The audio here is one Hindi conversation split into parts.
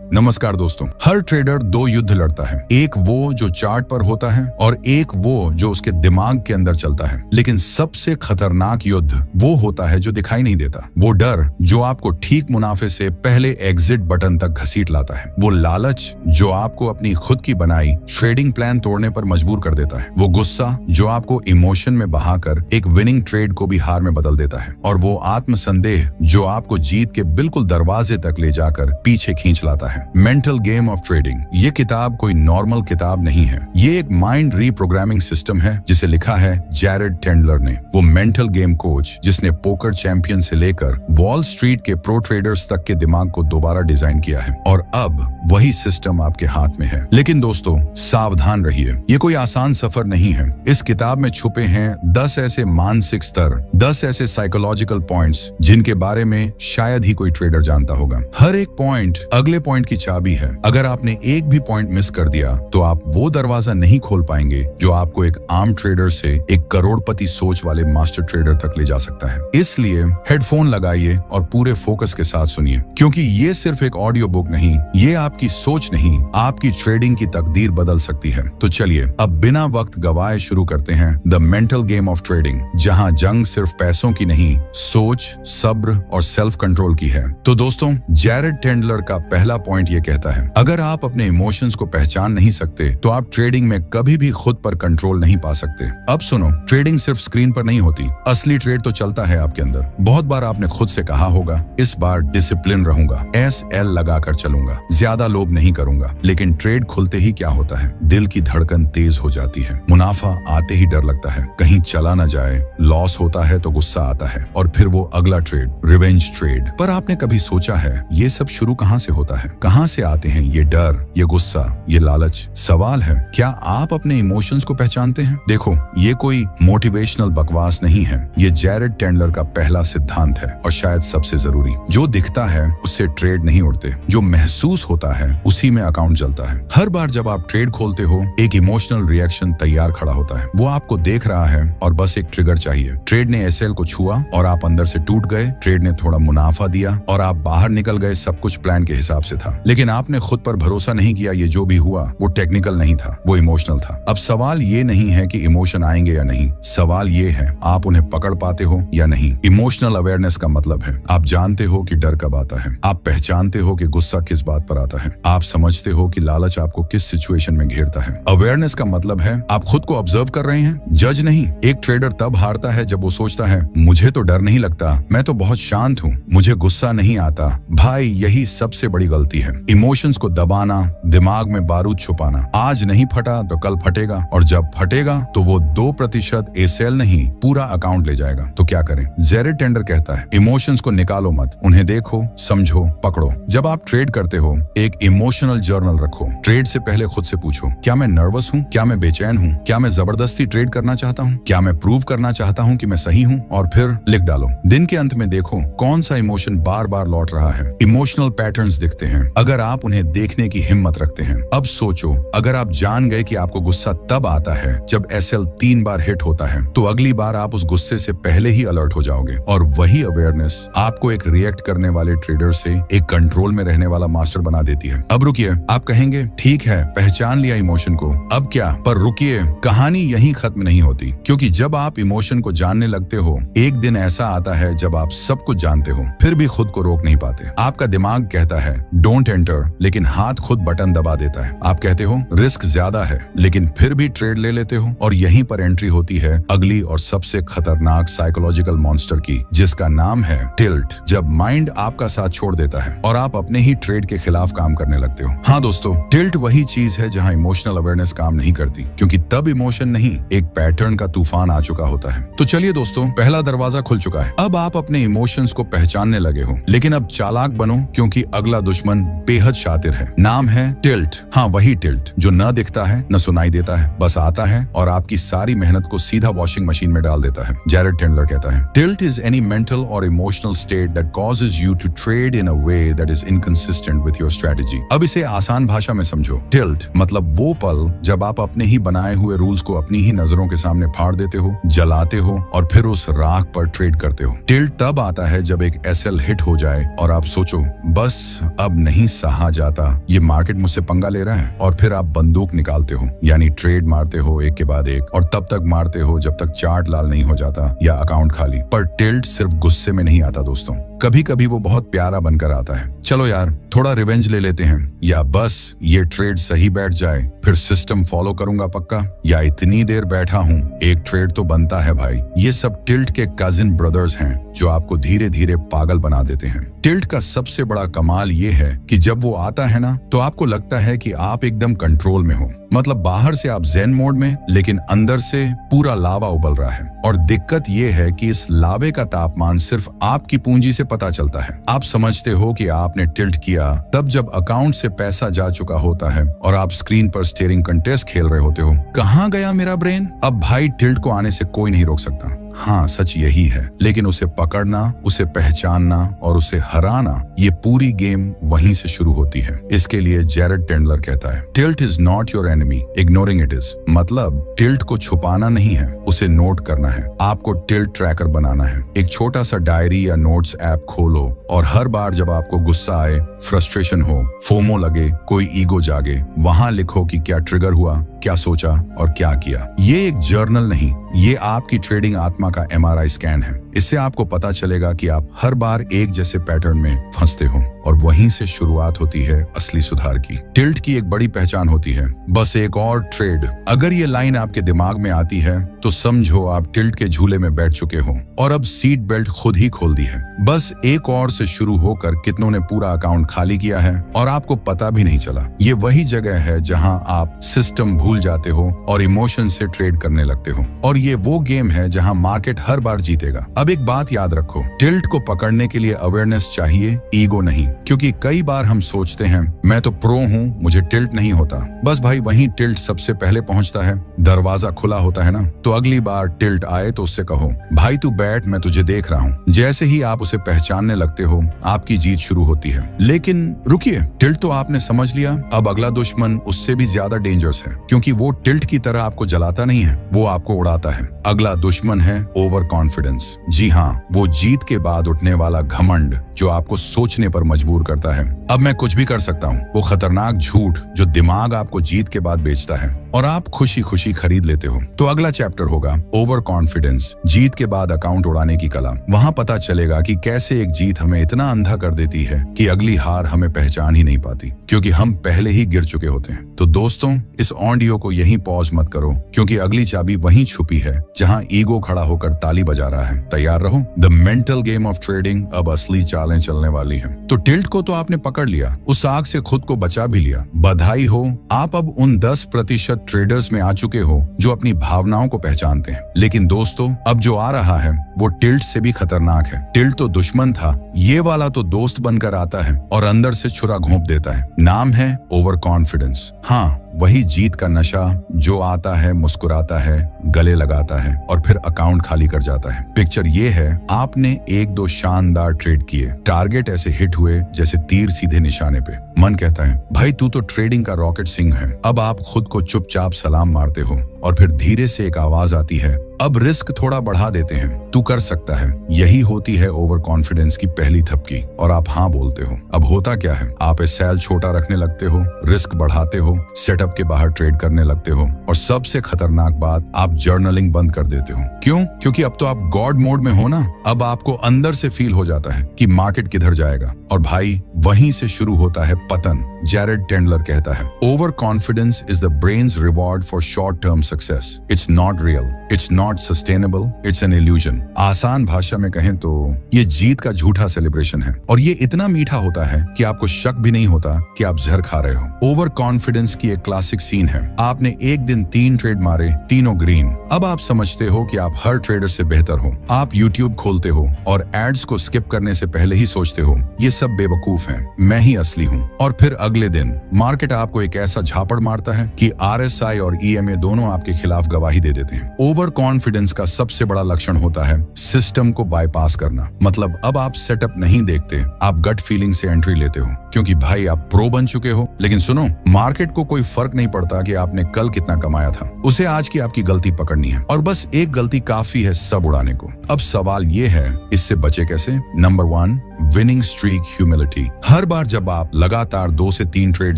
नमस्कार दोस्तों। हर ट्रेडर दो युद्ध लड़ता है, एक वो जो चार्ट पर होता है और एक वो जो उसके दिमाग के अंदर चलता है। लेकिन सबसे खतरनाक युद्ध वो होता है जो दिखाई नहीं देता। वो डर जो आपको ठीक मुनाफे से पहले एग्जिट बटन तक घसीट लाता है। वो लालच जो आपको अपनी खुद की बनाई ट्रेडिंग प्लान तोड़ने पर मजबूर कर देता है। वो गुस्सा जो आपको इमोशन में बहाकर एक विनिंग ट्रेड को भी हार में बदल देता है। और वो आत्मसंदेह जो आपको जीत के बिल्कुल दरवाजे तक ले जाकर पीछे खींच लाता है। मेंटल गेम ऑफ ट्रेडिंग ये किताब कोई नॉर्मल किताब नहीं है। ये एक माइंड रीप्रोग्रामिंग सिस्टम है जिसे लिखा है जैरेड टेंडलर ने। वो मेंटल गेम कोच जिसने पोकर चैंपियन से लेकर वॉल स्ट्रीट के प्रो ट्रेडर्स तक के दिमाग को दोबारा डिजाइन किया है। और अब वही सिस्टम आपके हाथ में है। लेकिन दोस्तों सावधान रहिए, ये कोई आसान सफर नहीं है। इस किताब में छुपे हैं 10 ऐसे मानसिक स्तर, 10 ऐसे साइकोलॉजिकल पॉइंट्स जिनके बारे में शायद ही कोई ट्रेडर जानता होगा। हर एक पॉइंट अगले पॉइंट की चाबी है। अगर आपने एक भी पॉइंट मिस कर दिया तो आप वो दरवाजा नहीं खोल पाएंगे जो आपको एक आम ट्रेडर से एक करोड़पति सोच वाले मास्टर ट्रेडर तक ले जा सकता है। इसलिए हेडफोन लगाइए और पूरे फोकस के साथ सुनिए, क्योंकि ये सिर्फ एक ऑडियो बुक नहीं, ये आपकी सोच नहीं, आपकी ट्रेडिंग की तकदीर बदल सकती है। तो चलिए अब बिना वक्त गवाए शुरू करते हैं the mental game of trading, जहां जंग सिर्फ पैसों की नहीं, सोच, सब्र और सेल्फ कंट्रोल की है। तो दोस्तों जैरेड टेंडलर का पहला पॉइंट ये कहता है, अगर आप अपने इमोशंस को पहचान नहीं सकते तो आप ट्रेडिंग में कभी भी खुद पर कंट्रोल नहीं पा सकते। अब सुनो, ट्रेडिंग सिर्फ स्क्रीन पर नहीं होती, असली ट्रेड तो चलता है आपके अंदर। बहुत बार आपने खुद से कहा होगा, इस बार डिसिप्लिन रहूंगा, SL लगाकर चलूंगा, ज्यादा लोभ नहीं करूंगा। लेकिन ट्रेड खुलते ही क्या होता है, दिल की धड़कन तेज हो जाती है, मुनाफा आते ही डर लगता है कहीं चला ना जाए, लॉस होता है तो गुस्सा आता है और फिर वो अगला ट्रेड, रिवेंज ट्रेड। पर आपने कभी सोचा है ये सब शुरू कहां से होता है? कहां से आते हैं ये डर, ये गुस्सा, ये लालच? सवाल है, क्या आप अपने इमोशंस को पहचानते हैं? देखो, ये कोई मोटिवेशनल बकवास नहीं है, ये जैरेड टेंडलर का पहला सिद्धांत है और शायद सबसे जरूरी। जो दिखता है उससे ट्रेड नहीं उड़ते, जो महसूस होता है उसी में अकाउंट चलता है। हर बार जब आप ट्रेड खोलते हो एक इमोशनल रिएक्शन तैयार खड़ा होता है। वो आपको देख रहा है और बस एक ट्रिगर चाहिए। ट्रेड ने SL को छुआ और आप अंदर से टूट गए, ट्रेड ने थोड़ा मुनाफा दिया और आप बाहर निकल गए। सब कुछ प्लान के हिसाब से था, लेकिन आपने खुद पर भरोसा नहीं किया। ये जो भी हुआ वो टेक्निकल नहीं था, वो इमोशनल था। अब सवाल ये नहीं है कि इमोशन आएंगे या नहीं, सवाल ये है आप उन्हें पकड़ पाते हो या नहीं। इमोशनल अवेयरनेस का मतलब है आप जानते हो कि डर कब आता है, आप पहचानते हो कि गुस्सा किस बात पर आता है, आप समझते हो कि लालच आपको किस सिचुएशन में घेरता है। अवेयरनेस का मतलब है आप खुद को ऑब्जर्व कर रहे हैं, जज नहीं। एक ट्रेडर तब हारता है जब वो सोचता है मुझे तो डर नहीं लगता, मैं तो बहुत शांत हूँ, मुझे गुस्सा नहीं आता। भाई यही सबसे बड़ी गलती है। इमोशंस को दबाना, दिमाग में बारूद छुपाना। आज नहीं फटा तो कल फटेगा, और जब फटेगा तो वो 2% SL नहीं पूरा अकाउंट ले जाएगा। तो क्या करें? जैरेड टेंडलर कहता है इमोशंस को निकालो मत, उन्हें देखो, समझो, पकड़ो। जब आप ट्रेड करते हो एक इमोशनल जर्नल रखो। ट्रेड से पहले खुद से पूछो, क्या मैं नर्वस हूँ, क्या मैं बेचैन हूँ, क्या मैं जबरदस्ती ट्रेड करना चाहता हूँ, क्या मैं प्रूव करना चाहता हूँ कि मैं सही हूँ? और फिर लिख डालो। दिन के अंत में देखो कौन सा इमोशन बार बार लौट रहा है। इमोशनल पैटर्न्स दिखते हैं अगर आप उन्हें देखने की हिम्मत रखते हैं। अब सोचो, अगर आप जान गए कि आपको गुस्सा तब आता है जब SL 3 बार हिट होता है, तो अगली बार आप उस गुस्से से पहले ही अलर्ट हो जाओगे। और वही अवेयरनेस आपको एक रिएक्ट करने वाले ट्रेडर से एक कंट्रोल में रहने वाला मास्टर बना देती है। अब रुकिए, आप कहेंगे ठीक है पहचान लिया इमोशन को, अब क्या? पर रुकिए, कहानी यहीं खत्म नहीं होती, क्योंकि जब आप इमोशन को जानने लगते हो एक दिन ऐसा आता है जब आप सब कुछ जानते हो फिर भी खुद को रोक नहीं पाते। आपका दिमाग कहता है डोंट एंटर, लेकिन हाथ खुद बटन दबा देता है। आप कहते हो रिस्क ज्यादा है, लेकिन फिर भी ट्रेड ले लेते हो। और यहीं पर एंट्री होती है अगली और सबसे खतरनाक साइकोलॉजिकल मॉन्स्टर की, जिसका नाम है टिल्ट। जब माइंड आपका साथ छोड़ देता है और आप अपने ही ट्रेड के खिलाफ काम करने लगते हो। हाँ दोस्तों, टिल्ट वही चीज है जहां इमोशनल अवेयरनेस काम नहीं करती, क्योंकि तब इमोशन नहीं एक पैटर्न का तूफान आ चुका होता है। तो चलिए दोस्तों, पहला दरवाजा खुल चुका है। अब आप अपने इमोशंस को पहचानने लगे हो, लेकिन अब चालाक बनो, क्योंकि अगला दुश्मन बेहद शातिर है। नाम है टिल्ट। हाँ, वही टिल्ट जो न दिखता है न सुनाई देता है, बस आता है और आपकी सारी मेहनत को सीधा वॉशिंग मशीन में डाल देता है। जैरेड टेंडलर कहता है टिल्ट इज एनी मेंटल और emotional state that causes you to trade in a way that is inconsistent with your strategy. अब इसे आसान भाषा में समझो। टिल्ट मतलब वो पल जब आप अपने ही बनाए हुए रूल्स को अपनी ही नजरों के सामने फाड़ देते हो, जलाते हो और फिर उस राख पर ट्रेड करते हो। टिल्ट तब आता है जब एक SL हिट हो जाए और आप सोचो बस अब नहीं नहीं सहा जाता ये मार्केट मुझसे पंगा ले रहा है, और फिर आप बंदूक निकालते हो, यानी ट्रेड मारते हो एक के बाद एक, और तब तक मारते हो जब तक चार्ट लाल नहीं हो जाता या अकाउंट खाली। पर टिल्ट सिर्फ गुस्से में नहीं आता दोस्तों, कभी कभी वो बहुत प्यारा बनकर आता है। चलो यार थोड़ा रिवेंज ले लेते हैं, या बस ये ट्रेड सही बैठ जाए फिर सिस्टम फॉलो करूंगा पक्का, या इतनी देर बैठा हूँ एक ट्रेड तो बनता है भाई। ये सब टिल्ट के कजिन ब्रदर्स हैं जो आपको धीरे धीरे पागल बना देते हैं। टिल्ट का सबसे बड़ा कमाल ये है कि जब वो आता है ना तो आपको लगता है कि आप एकदम कंट्रोल में हो, मतलब बाहर से आप ज़ेन मोड में, लेकिन अंदर से पूरा लावा उबल रहा है। और दिक्कत ये है कि इस लावे का तापमान सिर्फ आपकी पूंजी से पता चलता है। आप समझते हो कि आपने टिल्ट किया तब जब अकाउंट से पैसा जा चुका होता है और आप स्क्रीन पर स्टीयरिंग कंटेस्ट खेल रहे होते हो। कहाँ गया मेरा ब्रेन? अब भाई टिल्ट को आने से कोई नहीं रोक सकता। हाँ सच यही है, लेकिन उसे पकड़ना, उसे पहचानना और उसे हराना, ये पूरी गेम वहीं से शुरू होती है। इसके लिए जैरेड टेंडलर कहता है, tilt is not your enemy, ignoring it is. मतलब टिल्ट को छुपाना नहीं है, उसे नोट करना है। आपको टिल्ट ट्रैकर बनाना है। एक छोटा सा डायरी या नोट्स ऐप खोलो और हर बार जब आपको गुस्सा आए, फ्रस्ट्रेशन हो, फोमो लगे, कोई ईगो जागे, वहां लिखो कि क्या ट्रिगर हुआ, क्या सोचा और क्या किया। ये एक जर्नल नहीं, ये आपकी ट्रेडिंग आत्मा का MRI स्कैन है। इससे आपको पता चलेगा कि आप हर बार एक जैसे पैटर्न में फंसते हो, और वहीं से शुरुआत होती है असली सुधार की। टिल्ट की एक बड़ी पहचान होती है, बस एक और ट्रेड। अगर ये लाइन आपके दिमाग में आती है तो समझो आप टिल्ट के झूले में बैठ चुके हो और अब सीट बेल्ट खुद ही खोल दी है। बस एक और से शुरू होकर कितनों ने पूरा अकाउंट खाली किया है और आपको पता भी नहीं चला। ये वही जगह है जहां आप सिस्टम भूल जाते हो और इमोशन से ट्रेड करने लगते हो, और ये वो गेम है जहां मार्केट हर बार जीतेगा। अब एक बात याद रखो, टिल्ट को पकड़ने के लिए अवेयरनेस चाहिए, ईगो नहीं। क्योंकि कई बार हम सोचते हैं मैं तो प्रो हूँ, मुझे टिल्ट नहीं होता। बस भाई वहीं टिल्ट सबसे पहले पहुंचता है। दरवाजा खुला होता है ना, तो अगली बार टिल्ट आए तो उससे कहो, भाई तू बैठ, मैं तुझे देख रहा हूँ। जैसे ही आप उसे पहचानने लगते हो, आपकी जीत शुरू होती है। लेकिन रुकिए, टिल्ट तो आपने समझ लिया, अब अगला दुश्मन उससे भी ज्यादा डेंजरस है, क्योंकि वो टिल्ट की तरह आपको जलाता नहीं है, वो आपको उड़ाता है। अगला दुश्मन है ओवर कॉन्फिडेंस। जी हाँ, वो जीत के बाद उठने वाला घमंड जो आपको सोचने पर मजबूर करता है, अब मैं कुछ भी कर सकता हूँ। वो खतरनाक झूठ जो दिमाग आपको जीत के बाद बेचता है और आप खुशी खुशी खरीद लेते हो। तो अगला चैप्टर होगा ओवर कॉन्फिडेंस, जीत के बाद अकाउंट उड़ाने की कला। वहां पता चलेगा कि कैसे एक जीत हमें इतना अंधा कर देती है कि अगली हार हमें पहचान ही नहीं पाती, क्योंकि हम पहले ही गिर चुके होते हैं। तो दोस्तों, इस ऑडियो को यहीं पॉज मत करो, क्योंकि अगली चाबी वहीं छुपी है जहां ईगो खड़ा होकर ताली बजा रहा है। तैयार रहो, the mental game of trading अब असली चालें चलने वाली है। तो टिल्ट को तो आपने पकड़ लिया, उस आग से खुद को बचा भी लिया, बधाई हो। आप अब उन 10% ट्रेडर्स में आ चुके हो जो अपनी भावनाओं को पहचानते हैं। लेकिन दोस्तों, अब जो आ रहा है वो टिल्ट से भी खतरनाक है। टिल्ट तो दुश्मन था, ये वाला तो दोस्त बनकर आता है और अंदर से छुरा घोंप देता है। नाम है ओवर कॉन्फिडेंस। हाँ, वही जीत का नशा जो आता है, मुस्कुराता है, गले लगाता है और फिर अकाउंट खाली कर जाता है। पिक्चर ये है, आपने 1-2 शानदार ट्रेड किए, टारगेट ऐसे हिट हुए जैसे तीर सीधे निशाने पे। मन कहता है भाई तू तो ट्रेडिंग का रॉकेट सिंह है। अब आप खुद को चुपचाप सलाम मारते हो और फिर धीरे से एक आवाज आती है, अब रिस्क थोड़ा बढ़ा देते हैं, तू कर सकता है। यही होती है ओवर कॉन्फिडेंस की पहली थपकी, और आप हाँ बोलते हो। अब होता क्या है, आप सेल छोटा रखने लगते हो, रिस्क बढ़ाते हो, सेटअप के बाहर ट्रेड करने लगते हो, और सबसे खतरनाक बात, आप जर्नलिंग बंद कर देते हो। क्यों? क्योंकि अब तो आप गॉड मोड में हो ना। अब आपको अंदर से फील हो जाता है कि मार्केट किधर जाएगा, और भाई वहीं से शुरू होता है पतन। जैरेड टेंडलर कहता है, over confidence is the brains reward for short term success. It's not real, it's not sustainable, it's an illusion. आसान भाषा में कहें तो ये जीत का झूठा सेलिब्रेशन है, और ये इतना मीठा होता है कि आपको शक भी नहीं होता कि आप जहर खा रहे हो। ओवर कॉन्फिडेंस की एक क्लासिक सीन है, आपने एक दिन 3 ट्रेड मारे, तीनों ग्रीन। अब आप समझते हो कि आप हर ट्रेडर से बेहतर हो। आप यूट्यूब खोलते हो और एड्स को स्किप करने से पहले ही सोचते हो ये सब बेवकूफ हैं, मैं ही असली हूँ। और फिर अगले दिन मार्केट आपको एक ऐसा झापड़ मारता है कि RSI और EMA दोनों आपके खिलाफ गवाही दे देते हैं। ओवर कॉन्फिडेंस का सबसे बड़ा लक्षण होता है सिस्टम को बाईपास करना। मतलब अब आप सेटअप नहीं देखते, आप गट फीलिंग से एंट्री लेते हो, क्योंकि भाई आप प्रो बन चुके हो। लेकिन सुनो, मार्केट को कोई फर्क नहीं पड़ता कि आपने कल कितना कमाया था, उसे आज की आपकी गलती पकड़नी है, और बस एक गलती काफी है सब उड़ाने को। अब सवाल ये है, इससे बचे कैसे? Number 1, winning streak humility. हर बार जब आप लगातार 2 से 3 ट्रेड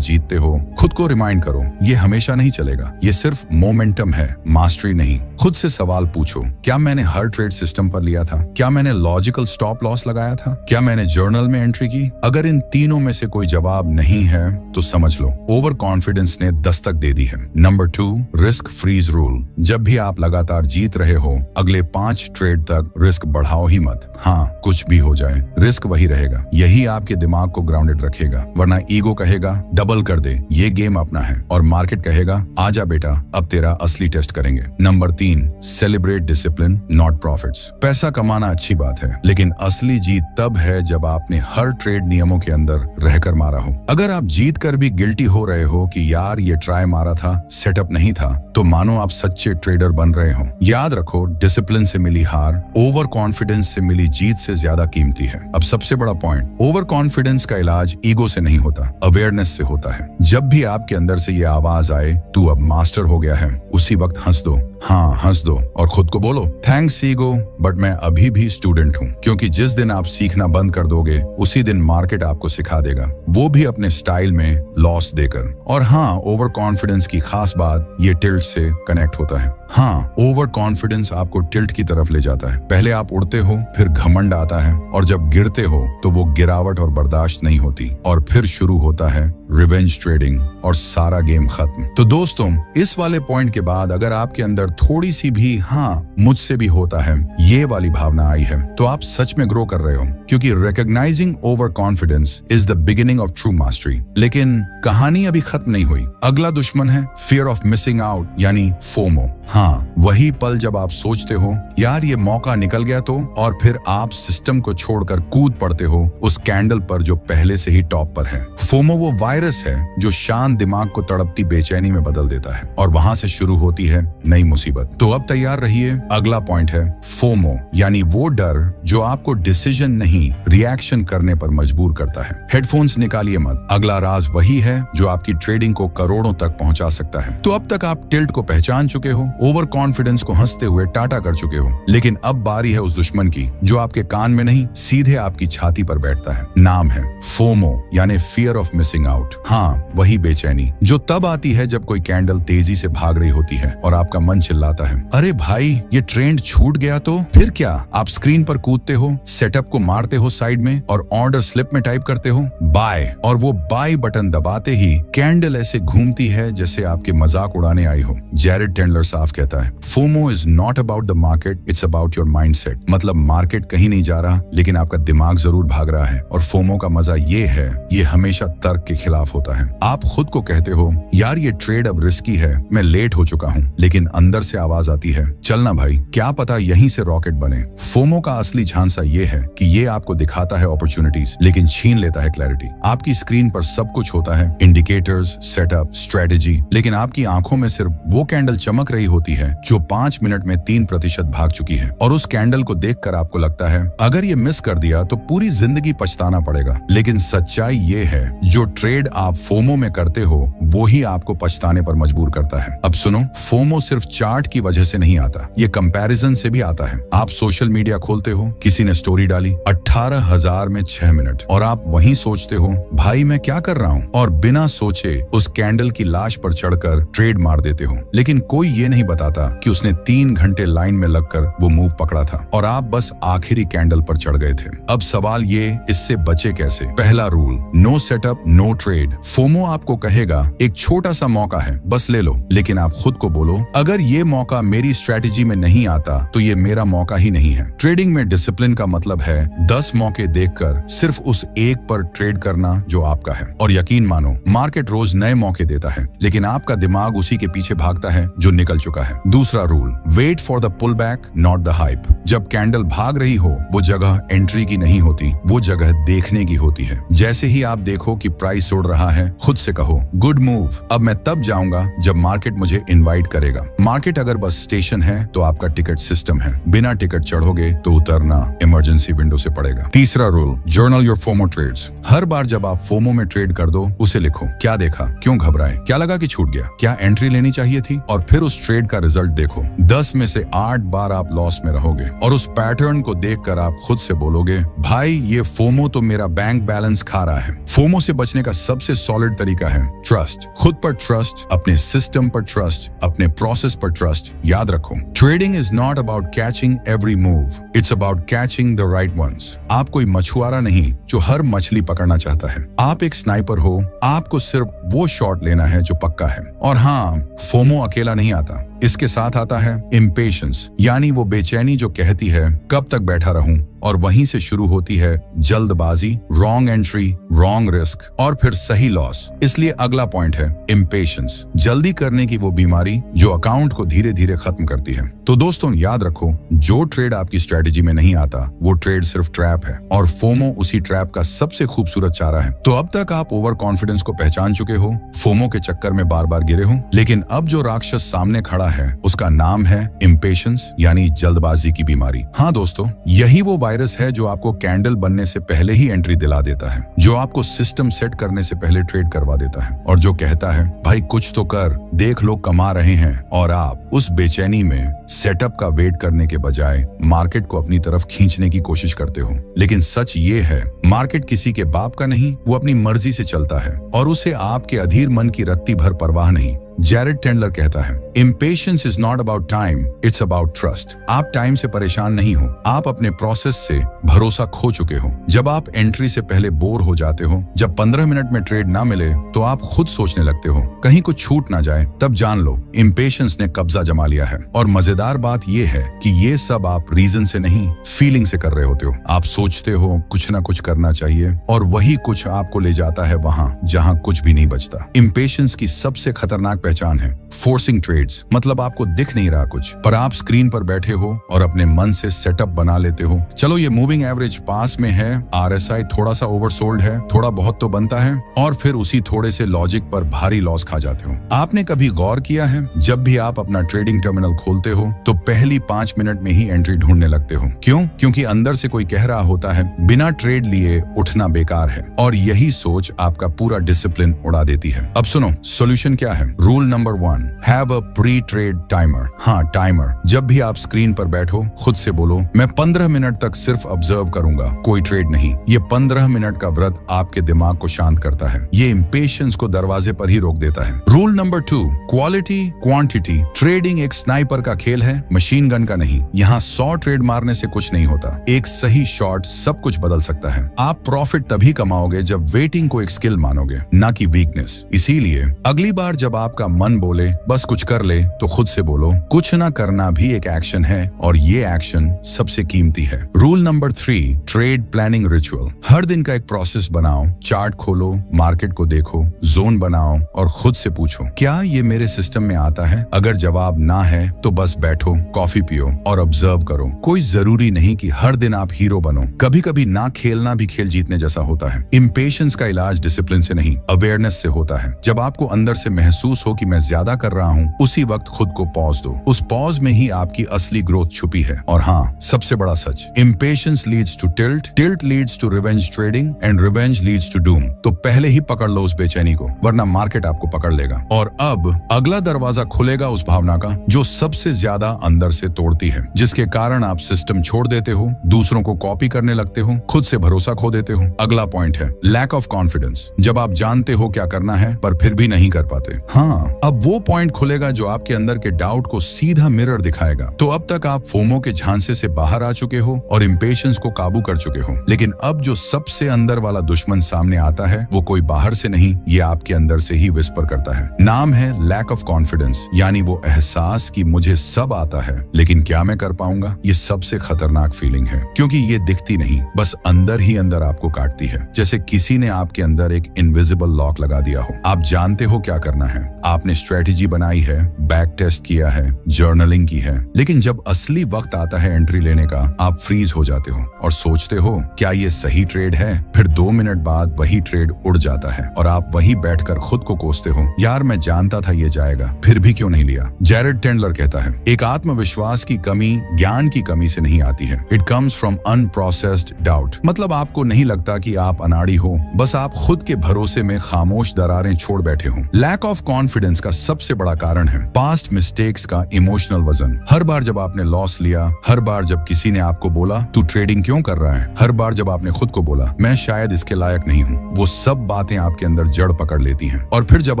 जीतते हो, खुद को रिमाइंड करो, ये हमेशा नहीं चलेगा, ये सिर्फ मोमेंटम है, मास्टरी नहीं। खुद से सवाल पूछो, क्या मैंने हर ट्रेड सिस्टम पर लिया था? क्या मैंने लॉजिकल स्टॉप लॉस लगाया था? क्या मैंने जर्नल में एंट्री की? अगर इन तीनों में से कोई जवाब नहीं है तो समझ लो ओवर कॉन्फिडेंस ने दस्तक दे दी है। Number 2, risk freeze rule. जब भी आप लगातार जीत रहे हो, अगले 5 ट्रेड तक रिस्क बढ़ाओ ही मत। हाँ, कुछ भी हो जाए, रिस्क वही रहेगा। यही आपके दिमाग को ग्राउंडेड रखेगा, वरना ईगो कहेगा डबल कर दे, ये गेम अपना है, और मार्केट कहेगा आजा बेटा, अब तेरा असली टेस्ट करेंगे। Number 3, celebrate discipline not profits. पैसा कमाना अच्छी बात है, लेकिन असली जीत तब है जब आपने हर ट्रेड नियमों के अंदर रहकर मारा हो। अगर आप जीत कर भी गिल्टी हो रहे हो कि यार ये ट्राई मारा था, सेटअप नहीं था, तो मानो आप सच्चे ट्रेडर बन रहे हो। याद रखो, डिसिप्लिन से मिली हार ओवर कॉन्फिडेंस से मिली जीत से ज्यादा कीमती है। अब सबसे बड़ा पॉइंट, ओवर कॉन्फिडेंस का इलाज ईगो से नहीं होता, अवेयरनेस से होता है। जब भी आपके अंदर से ये आवाज आए तू अब मास्टर हो गया है, उसी वक्त हंस दो। हाँ, हंस दो और खुद को बोलो थैंक्स ईगो, बट मैं अभी भी स्टूडेंट हूँ। क्योंकि जिस दिन आप सीखना बंद कर दोगे, उसी दिन मार्केट आपको सिखा देगा, वो भी अपने स्टाइल में लॉस देकर। और हाँ, ओवर कॉन्फिडेंस की खास बात ये टिल्ट से कनेक्ट होता है। हाँ, ओवर कॉन्फिडेंस आपको टिल्ट की तरफ ले जाता है। पहले आप उड़ते हो, फिर घमंड आता है, और जब गिरते हो तो वो गिरावट और बर्दाश्त नहीं होती, और फिर शुरू होता है रिवेंज ट्रेडिंग, और सारा गेम खत्म। तो दोस्तों, इस वाले पॉइंट के बाद अगर आपके अंदर थोड़ी सी भी हाँ मुझसे भी होता है ये वाली भावना आई है, तो आप सच में ग्रो कर रहे हो। क्योंकि recognising over confidence is the beginning of true mastery. लेकिन कहानी अभी खत्म नहीं हुई। अगला दुश्मन है फियर ऑफ मिसिंग आउट, यानी फोमो। हाँ, वही पल जब आप सोचते हो यार ये मौका निकल गया तो, और फिर आप सिस्टम को छोड़कर कूद पड़ते हो उस कैंडल पर जो पहले से ही टॉप पर है। फोमो वो वायरस है जो शांत दिमाग को तड़पती बेचैनी में बदल देता है, और वहां से शुरू होती है नई मुसीबत। तो अब तैयार रहिए, अगला पॉइंट है फोमो, यानी वो डर जो आपको डिसीजन नहीं रिएक्शन करने पर मजबूर करता है। हेडफोन्स निकालिए मत, अगला राज वही है जो आपकी ट्रेडिंग को करोड़ों तक पहुंचा सकता है। तो अब तक आप टिल्ट को पहचान चुके हो, ओवर कॉन्फिडेंस को हंसते हुए टाटा कर चुके हो, लेकिन अब बारी है उस दुश्मन की जो आपके कान में नहीं, सीधे आपकी छाती पर बैठता है। नाम है फोमो, यानी फियर ऑफ मिसिंग आउट। हाँ, वही बेचैनी जो तब आती है जब कोई कैंडल तेजी से भाग रही होती है और आपका मन चिल्लाता है अरे भाई ये ट्रेंड छूट गया तो। फिर क्या, आप स्क्रीन पर कूदते हो, सेटअप को मारते हो साइड में, और ऑर्डर स्लिप में टाइप करते हो बाय, और वो बाय बटन दबाते ही कैंडल ऐसे घूमती है जैसे आपके मजाक उड़ाने आई हो। जैरेड टेंडलर साफ कहता है FOMO is not about the market, it's about your mindset. मतलब मार्केट कहीं नहीं जा रहा, लेकिन आपका दिमाग जरूर भाग रहा है। और फोमो का मजा ये है, ये हमेशा तर्क के खिलाफ होता है। आप खुद को कहते हो यार ये ट्रेड अब रिस्की है, मैं लेट हो चुका हूँ, लेकिन अंदर से आवाज आती है चलना भाई, क्या पता यहीं से रॉकेट बने। फोमो का असली झांसा ये है कि ये आपको दिखाता है अपॉर्चुनिटीज, लेकिन छीन लेता है क्लैरिटी। आपकी स्क्रीन पर सब कुछ होता है, इंडिकेटर्स, सेटअप, स्ट्रेटेजी, लेकिन आपकी आंखों में सिर्फ वो कैंडल चमक रही होती है जो 5 मिनट में 3% भाग चुकी है। और उस कैंडल को देखकर आपको लगता है अगर ये मिस कर दिया तो पूरी जिंदगी पछताना पड़ेगा। लेकिन सच्चाई ये है, जो ट्रेड आप फोमो में करते हो वो ही आपको पछताने पर मजबूर करता है। अब सुनो, फोमो सिर्फ चार्ट की वजह से नहीं आता, ये कंपैरिजन से भी आता है। आप सोशल मीडिया खोलते हो, किसी ने स्टोरी डाली 18,000 में 6 मिनट, और आप वहीं सोचते हो भाई मैं क्या कर रहा हूँ, और बिना सोचे उस कैंडल की लाश पर चढ़कर ट्रेड मार देते हो। लेकिन कोई ये नहीं बताता कि उसने 3 घंटे लाइन में लगकर वो मूव पकड़ा था, और आप बस आखिरी कैंडल पर चढ़ गए थे। अब सवाल ये, इससे बचे कैसे? पहला rule, no setup no trade. FOMO आपको कहेगा एक छोटा सा मौका है, बस ले लो, लेकिन आप खुद को बोलो अगर ये मौका मेरी स्ट्रेटेजी में नहीं आता तो ये मेरा मौका ही नहीं है। ट्रेडिंग में डिसिप्लिन का मतलब है 10 मौके देखकर सिर्फ उस एक पर ट्रेड करना जो आपका है। और यकीन मानो, मार्केट रोज नए मौके देता है, लेकिन आपका दिमाग उसी के पीछे भागता है जो निकल चुका है। दूसरा rule, wait for the pull back not the hype. जब कैंडल भाग रही हो, वो जगह एंट्री की नहीं होती, वो जगह देखने की होती है। जैसे ही आप देखो कि प्राइस उड़ रहा है, खुद से कहो गुड मूव, अब मैं तब जाऊंगा जब मार्केट मुझे इनवाइट करेगा। मार्केट अगर बस स्टेशन है तो आपका टिकट सिस्टम है, बिना टिकट चढ़ोगे तो उतरना इमरजेंसी विंडो से पड़ेगा। तीसरा rule, journal your FOMO trades. हर बार जब आप फोमो में ट्रेड कर दो, उसे लिखो, क्या देखा, क्यों घबराए, क्या लगा कि छूट गया, क्या एंट्री लेनी चाहिए थी, और फिर उस ट्रेड का रिजल्ट देखो। 10 में से 8 बार आप लॉस में रहोगे, और उस पैटर्न को देखकर आप खुद से बोलोगे भाई ये फोमो तो मेरा बैंक बैलेंस खा रहा है। फोमो से बचने का सबसे सॉलिड तरीका है ट्रस्ट। खुद पर ट्रस्ट, अपने सिस्टम पर ट्रस्ट, अपने प्रोसेस पर ट्रस्ट। याद रखो, trading is not about catching every move, it's about catching the right ones. आप कोई मछुआरा नहीं जो हर मछली पकड़ना चाहता है। आप एक स्नाइपर हो, आपको सिर्फ वो शॉट लेना है जो पक्का है। और हाँ, फोमो अकेला नहीं आता, इसके साथ आता है इम्पेशंस, यानी वो बेचैनी जो कहती है कब तक बैठा रहूं, और वहीं से शुरू होती है जल्दबाजी, रॉन्ग एंट्री, रॉन्ग रिस्क और फिर सही लॉस। इसलिए अगला पॉइंट है इम्पेशंस, जल्दी करने की वो बीमारी जो अकाउंट को धीरे धीरे खत्म करती है। तो दोस्तों याद रखो, जो ट्रेड आपकी स्ट्रेटेजी में नहीं आता वो ट्रेड सिर्फ ट्रैप है, और फोमो उसी ट्रैप का सबसे खूबसूरत चारा है। तो अब तक आप ओवर कॉन्फिडेंस को पहचान चुके हो, फोमो के चक्कर में बार बार गिरे हो, लेकिन अब जो राक्षस सामने खड़ा है उसका नाम है इम्पेशंस, यानी जल्दबाजी की बीमारी। हाँ दोस्तों, यही वो वायरस है जो आपको कैंडल बनने से पहले ही एंट्री दिला देता है, जो आपको सिस्टम सेट करने से पहले ट्रेड करवा देता है, और जो कहता है भाई कुछ तो कर, देख लोग कमा रहे हैं, और आप उस बेचैनी में सेटअप का वेट करने के बजाय मार्केट को अपनी तरफ खींचने की कोशिश करते हो। लेकिन सच ये है, मार्केट किसी के बाप का नहीं, वो अपनी मर्जी से चलता है, और उसे आपके अधीर मन की रत्ती भर परवाह नहीं। जैरेड टेंडलर कहता है, impatience is not about time, it's about trust. आप टाइम से परेशान नहीं हो, आप अपने प्रोसेस से भरोसा खो चुके हो। जब आप एंट्री से पहले बोर हो जाते हो, जब 15 मिनट में ट्रेड ना मिले तो आप खुद सोचने लगते हो कहीं कुछ छूट ना जाए, तब जान लो इम्पेशंस ने कब्जा जमा लिया है। और मजेदार बात यह है कि ये सब आप रीजन से नहीं, फीलिंग से कर रहे होते हो। आप सोचते हो कुछ ना कुछ करना चाहिए, और वही कुछ आपको ले जाता है वहां जहां कुछ भी नहीं बचता। इम्पेशंस की सबसे खतरनाक पहचान है फोर्सिंग ट्रेड्स, मतलब आपको दिख नहीं रहा कुछ, पर आप स्क्रीन पर बैठे हो और अपने मन से सेटअप बना लेते हो। चलो ये मूविंग एवरेज पास में है, RSI थोड़ा सा ओवरसोल्ड है, थोड़ा बहुत तो बनता है, और फिर उसी थोड़े से लॉजिक पर भारी लॉस खा जाते हो। आपने कभी गौर किया है, जब भी आप अपना ट्रेडिंग टर्मिनल खोलते हो तो पहली 5 मिनट में ही एंट्री ढूंढने लगते हो। क्यों? क्योंकि अंदर से कोई कह रहा होता है बिना ट्रेड लिए उठना बेकार है, और यही सोच आपका पूरा डिसिप्लिन उड़ा देती है। अब सुनो, सोल्यूशन क्या है। Rule number 1, have a pre trade timer. हाँ, टाइमर। जब भी आप स्क्रीन पर बैठो, खुद से बोलो मैं 15 मिनट तक सिर्फ ऑब्जर्व करूंगा, कोई ट्रेड नहीं। ये 15 मिनट का व्रत आपके दिमाग को शांत करता है, ये इम्पेशंस को दरवाजे पर ही रोक देता है। Rule number 2, quality quantity. Trading एक स्नाइपर का खेल है, मशीन गन का नहीं। यहाँ 100 ट्रेड मारने से कुछ नहीं होता, एक सही शॉट सब कुछ बदल सकता है। आप प्रॉफिट तभी कमाओगे जब वेटिंग को एक स्किल मानोगे, ना कि वीकनेस। इसीलिए अगली बार जब आपका मन बोले बस कुछ कर ले, तो खुद से बोलो कुछ ना करना भी एक एक्शन है, और ये एक्शन सबसे कीमती है। Rule number 3, trade planning ritual. हर दिन का एक प्रोसेस बनाओ, चार्ट खोलो, मार्केट को देखो, जोन बनाओ, और खुद से पूछो क्या ये मेरे सिस्टम में आता है। अगर जवाब ना है तो बस बैठो, कॉफी पियो और ऑब्जर्व करो। कोई जरूरी नहीं कि हर दिन आप हीरो बनो, कभी कभी ना खेलना भी खेल जीतने जैसा होता है। इम्पेशंस का इलाज डिसिप्लिन से नहीं, अवेयरनेस से होता है। जब आपको अंदर से महसूस हो कि मैं ज्यादा कर रहा हूँ, उसी वक्त खुद को पॉज दो। उस पॉज में ही आपकी असली ग्रोथ छुपी है। और हाँ, सबसे बड़ा सच, impatience leads to tilt, tilt leads to revenge trading, and revenge leads to doom. तो पहले ही पकड़ लो उस बेचैनी को, वरना मार्केट आपको पकड़ लेगा। और अब अगला दरवाजा खुलेगा उस भावना का जो सबसे ज्यादा अंदर से तोड़ती है, जिसके कारण आप सिस्टम छोड़ देते हो, दूसरों को कॉपी करने लगते हो, खुद से भरोसा खो देते हो। अगला पॉइंट है लैक ऑफ कॉन्फिडेंस। जब आप जानते हो क्या करना है पर फिर भी नहीं कर पाते। हाँ, अब वो पॉइंट खुलेगा जो आपके अंदर के डाउट को सीधा मिरर दिखाएगा। तो अब तक आप फोमो के झांसे से बाहर आ चुके हो और इम्पेशंस को काबू कर चुके हो, लेकिन अब जो सबसे अंदर वाला दुश्मन सामने आता है वो कोई बाहर से नहीं, ये आपके अंदर से ही विस्पर करता है। नाम है लैक ऑफ कॉन्फिडेंस, यानी वो एहसास कि मुझे सब आता है लेकिन क्या मैं कर पाऊंगा। ये सबसे खतरनाक फीलिंग है, क्योंकि ये दिखती नहीं, बस अंदर ही अंदर आपको काटती है, जैसे किसी ने आपके अंदर एक इनविजिबल लॉक लगा दिया हो। आप जानते हो क्या करना है, आपने स्ट्रेटेजी बनाई है, बैक टेस्ट किया है, जर्नलिंग की है, लेकिन जब असली वक्त आता है एंट्री लेने का, आप फ्रीज हो जाते हो और सोचते हो क्या ये सही ट्रेड है। फिर 2 मिनट बाद वही ट्रेड उड़ जाता है और आप वही बैठकर खुद को कोसते हो, यार मैं जानता था ये जाएगा, फिर भी क्यों नहीं लिया। जैरेड टेंडलर कहता है एक आत्मविश्वास की कमी ज्ञान की कमी से नहीं आती है, it comes from unprocessed doubt. मतलब आपको नहीं लगता कि आप अनाड़ी हो, बस आप खुद के भरोसे में खामोश दरारें छोड़ बैठे हो। लैक ऑफ कॉन्फिडेंस का सबसे बड़ा कारण है पास्ट मिस्टेक्स का इमोशनल वजन। हर बार जब आपने लॉस लिया, हर बार जब किसी ने आपको बोला तू ट्रेडिंग क्यों कर रहा है, हर बार जब आपने खुद को बोला मैं शायद इसके लायक नहीं हूँ, वो सब बातें आपके अंदर जड़ पकड़ लेती हैं। और फिर जब